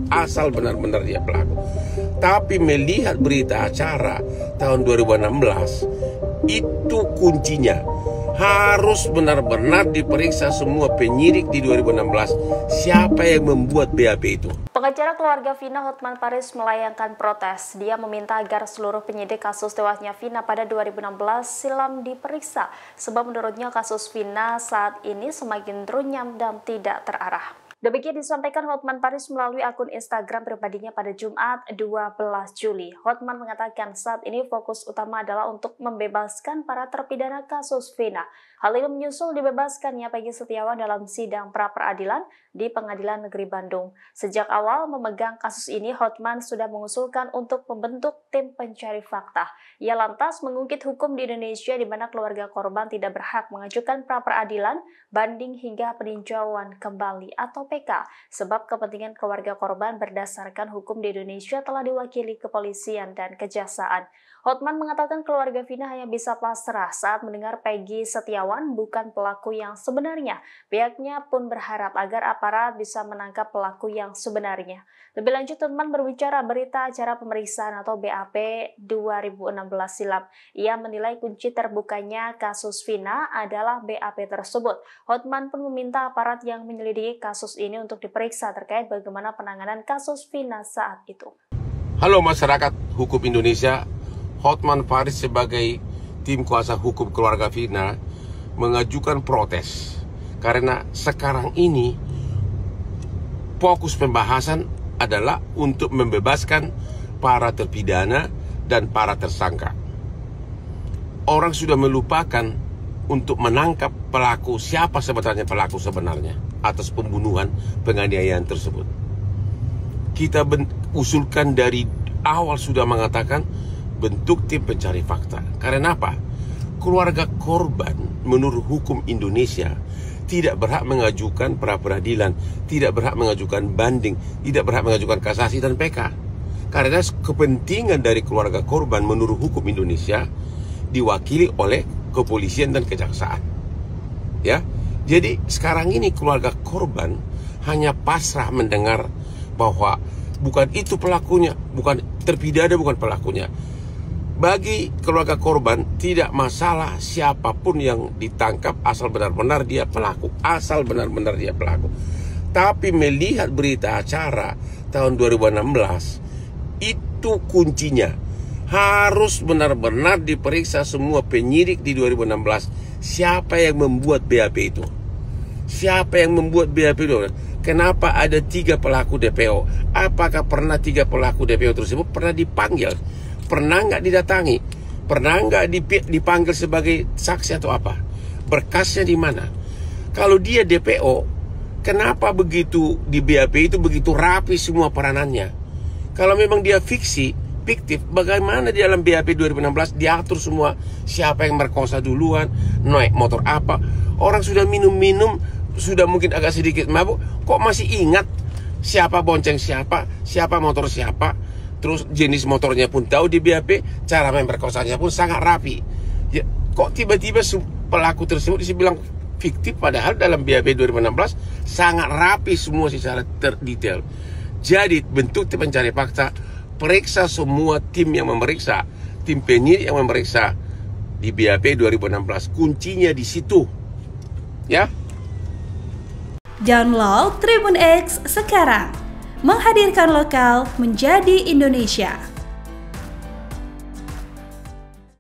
asal benar-benar dia pelaku. Tapi melihat berita acara tahun 2016, itu kuncinya. Harus benar-benar diperiksa semua penyidik di 2016 siapa yang membuat BAP itu. Pengacara keluarga Vina, Hotman Paris, melayangkan protes. Dia meminta agar seluruh penyidik kasus tewasnya Vina pada 2016 silam diperiksa, sebab menurutnya kasus Vina saat ini semakin runyam dan tidak terarah. Demikian disampaikan Hotman Paris melalui akun Instagram pribadinya pada Jumat 12 Juli. Hotman mengatakan saat ini fokus utama adalah untuk membebaskan para terpidana kasus Vina. Hal ini menyusul dibebaskannya Peggy Setiawan dalam sidang pra-peradilan di Pengadilan Negeri Bandung. Sejak awal memegang kasus ini, Hotman sudah mengusulkan untuk membentuk tim pencari fakta. Ia lantas mengungkit hukum di Indonesia di mana keluarga korban tidak berhak mengajukan pra-peradilan, banding hingga peninjauan kembali atau PK, sebab kepentingan keluarga korban berdasarkan hukum di Indonesia telah diwakili kepolisian dan kejaksaan. Hotman mengatakan keluarga Vina hanya bisa pasrah saat mendengar Peggy Setiawan bukan pelaku yang sebenarnya. Pihaknya pun berharap agar aparat bisa menangkap pelaku yang sebenarnya. Lebih lanjut, Hotman berbicara berita acara pemeriksaan atau BAP 2016 silam. Ia menilai kunci terbukanya kasus Vina adalah BAP tersebut. Hotman pun meminta aparat yang menyelidiki kasus ini untuk diperiksa terkait bagaimana penanganan kasus Vina saat itu. Halo masyarakat hukum Indonesia, Hotman Paris sebagai tim kuasa hukum keluarga Vina mengajukan protes karena sekarang ini fokus pembahasan adalah untuk membebaskan para terpidana dan para tersangka. Orang sudah melupakan untuk menangkap pelaku, siapa sebenarnya pelaku sebenarnya atas pembunuhan, penganiayaan tersebut. Kita usulkan dari awal sudah mengatakan bentuk tim pencari fakta. Karena apa? Keluarga korban menurut hukum Indonesia tidak berhak mengajukan pra-peradilan, tidak berhak mengajukan banding, tidak berhak mengajukan kasasi dan PK. Karena kepentingan dari keluarga korban menurut hukum Indonesia diwakili oleh kepolisian dan kejaksaan. Ya. Jadi sekarang ini keluarga korban hanya pasrah mendengar bahwa bukan itu pelakunya, bukan terpidana, bukan pelakunya. Bagi keluarga korban tidak masalah siapapun yang ditangkap asal benar-benar dia pelaku, asal benar-benar dia pelaku. Tapi melihat berita acara tahun 2016, itu kuncinya. Harus benar-benar diperiksa semua penyidik di 2016 siapa yang membuat BAP itu. Siapa yang membuat BAP itu? Kenapa ada 3 pelaku DPO? Apakah pernah 3 pelaku DPO tersebut pernah dipanggil? Pernah nggak didatangi? Pernah nggak dipanggil sebagai saksi atau apa? Berkasnya di mana? Kalau dia DPO, kenapa begitu di BAP itu begitu rapi semua peranannya? Kalau memang dia fiktif, bagaimana di dalam BAP 2016 diatur semua siapa yang merkosa duluan, naik motor apa? Orang sudah minum-minum, sudah mungkin agak sedikit mabuk, kok masih ingat siapa bonceng siapa motor siapa? Terus jenis motornya pun tahu di BAP, cara memperkosanya pun sangat rapi. Ya, kok tiba-tiba pelaku tersebut dibilang fiktif padahal dalam BAP 2016 sangat rapi semua secara terdetail. Jadi bentuk tim pencari fakta, periksa semua tim yang memeriksa, tim penyidik yang memeriksa di BAP 2016. Kuncinya di situ. Ya. Download Tribun X sekarang. Menghadirkan lokal menjadi Indonesia.